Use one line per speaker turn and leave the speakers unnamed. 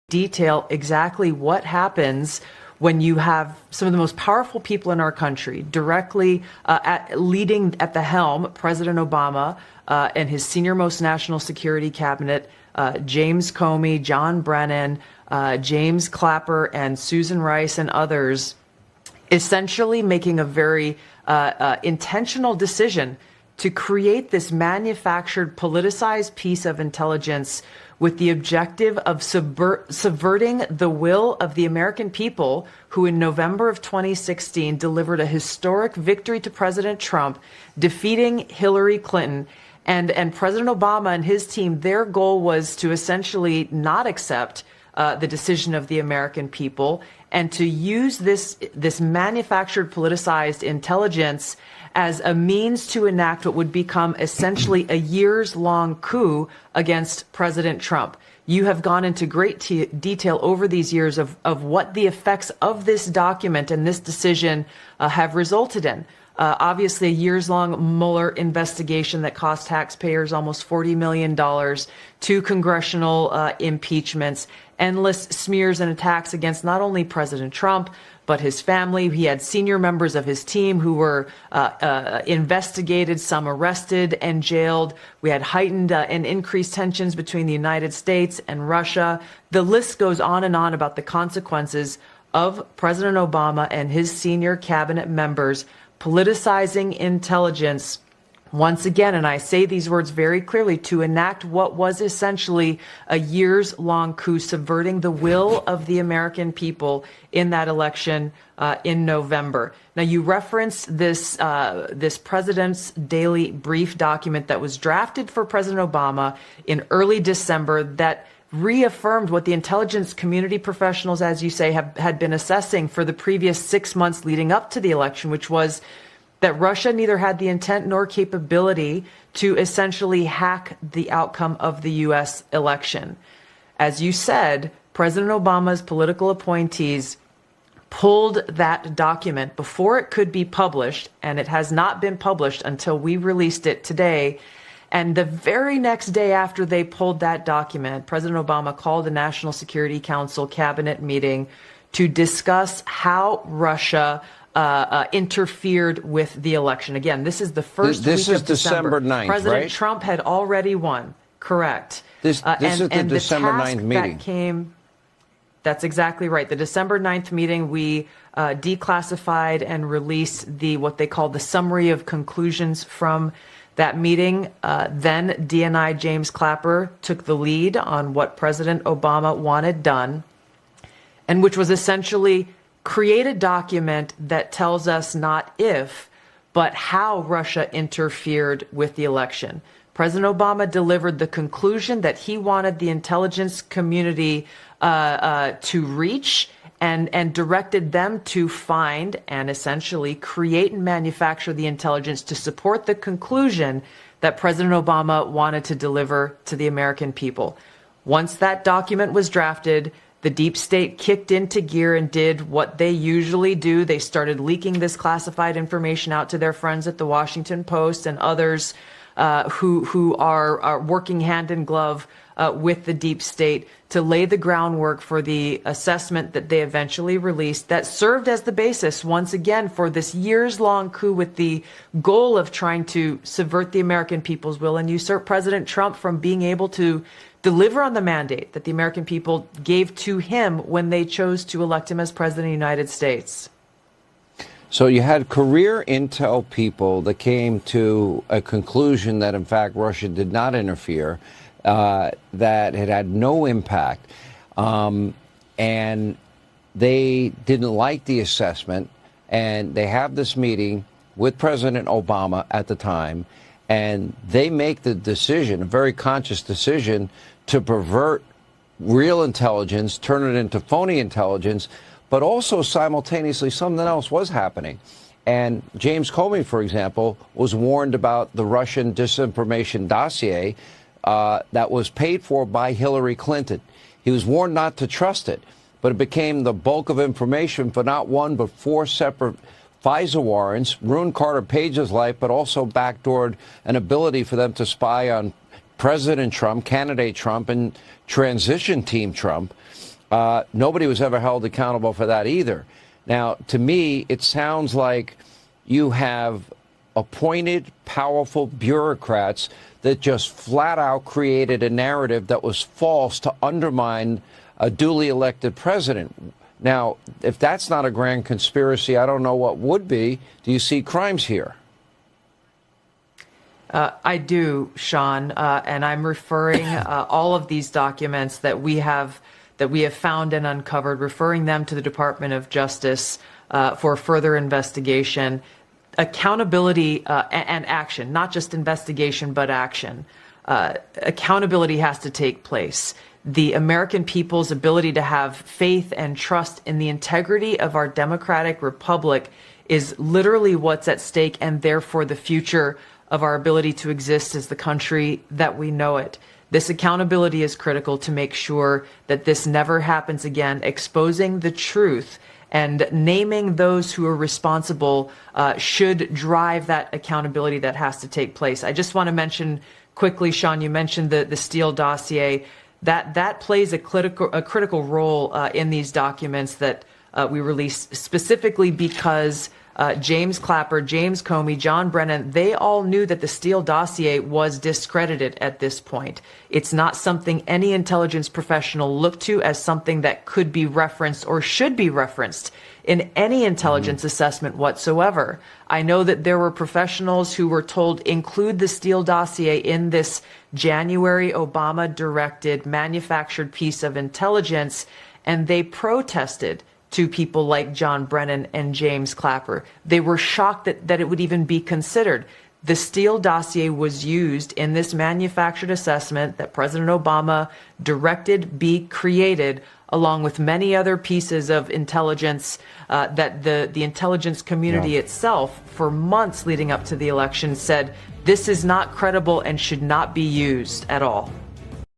detail exactly what happens when you have some of the most powerful people in our country directly leading at the helm, President Obama and his senior-most national security cabinet, James Comey, John Brennan, James Clapper, and Susan Rice, and others, essentially making a very intentional decision to create this manufactured, politicized piece of intelligence with the objective of subverting the will of the American people, who in November of 2016 delivered a historic victory to President Trump, defeating Hillary Clinton. And President Obama and his team, their goal was to essentially not accept the decision of the American people and to use this manufactured, politicized intelligence as a means to enact what would become essentially a years-long coup against President Trump. You have gone into great detail over these years of what the effects of this document and this decision have resulted in. Obviously, a years-long Mueller investigation that cost taxpayers almost $40 million, 2 congressional impeachments, endless smears and attacks against not only President Trump, but his family. He had senior members of his team who were investigated, some arrested and jailed. We had heightened and increased tensions between the United States and Russia. The list goes on and on about the consequences of President Obama and his senior cabinet members politicizing intelligence once again, and I say these words very clearly, to enact what was essentially a years-long coup, subverting the will of the American people in that election in November. Now, you referenced this President's Daily Brief document that was drafted for President Obama in early December that reaffirmed what the intelligence community professionals, as you say, had been assessing for the previous 6 months leading up to the election, which was that Russia neither had the intent nor capability to essentially hack the outcome of the U.S. election. As you said, President Obama's political appointees pulled that document before it could be published, and it has not been published until we released it today. And the very next day after they pulled that document, President Obama called a National Security Council cabinet meeting to discuss how Russia interfered with the election. Again, this is the first week of December.
9th,
President
right?
Trump had already won. Correct.
This is the December 9th meeting.
That's exactly right. The December 9th meeting, we declassified and released what they call the summary of conclusions from that meeting. Then DNI James Clapper took the lead on what President Obama wanted done, and which was essentially create a document that tells us not if, but how Russia interfered with the election. President Obama delivered the conclusion that he wanted the intelligence community to reach and directed them to find and essentially create and manufacture the intelligence to support the conclusion that President Obama wanted to deliver to the American people. Once that document was drafted, the deep state kicked into gear and did what they usually do. They started leaking this classified information out to their friends at the Washington Post and others who are working hand in glove with the deep state to lay the groundwork for the assessment that they eventually released that served as the basis, once again, for this years-long coup with the goal of trying to subvert the American people's will and usurp President Trump from being able to deliver on the mandate that the American people gave to him when they chose to elect him as president of the United States.
So you had career intel people that came to a conclusion that, in fact, Russia did not interfere, that it had no impact, and they didn't like the assessment, and they have this meeting with President Obama at the time, and they make the decision, a very conscious decision, to pervert real intelligence, turn it into phony intelligence, but also simultaneously something else was happening. And James Comey, for example, was warned about the Russian disinformation dossier that was paid for by Hillary Clinton. He was warned not to trust it, but it became the bulk of information for not one but 4 separate FISA warrants, ruined Carter Page's life, but also backdoored an ability for them to spy on President Trump, candidate Trump, and transition team Trump. Nobody was ever held accountable for that either. Now, to me, it sounds like you have appointed powerful bureaucrats that just flat out created a narrative that was false to undermine a duly elected president. Now, if that's not a grand conspiracy, I don't know what would be. Do you see crimes here?
I do, Sean, and I'm referring all of these documents that we have found and uncovered, referring them to the Department of Justice for further investigation. Accountability and action, not just investigation, but action. Accountability has to take place. The American people's ability to have faith and trust in the integrity of our democratic republic is literally what's at stake, and therefore the future of our ability to exist as the country that we know it. This accountability is critical to make sure that this never happens again. Exposing the truth and naming those who are responsible should drive that accountability that has to take place. I just want to mention quickly, Sean, you mentioned the Steele dossier. That plays a critical role in these documents that we released, specifically because James Clapper, James Comey, John Brennan, they all knew that the Steele dossier was discredited at this point. It's not something any intelligence professional looked to as something that could be referenced or should be referenced in any intelligence assessment whatsoever. I know that there were professionals who were told include the Steele dossier in this January Obama-directed manufactured piece of intelligence, and they protested to people like John Brennan and James Clapper. They were shocked that it would even be considered. The Steele dossier was used in this manufactured assessment that President Obama directed be created, along with many other pieces of intelligence that the intelligence community itself, for months leading up to the election, said this is not credible and should not be used at all.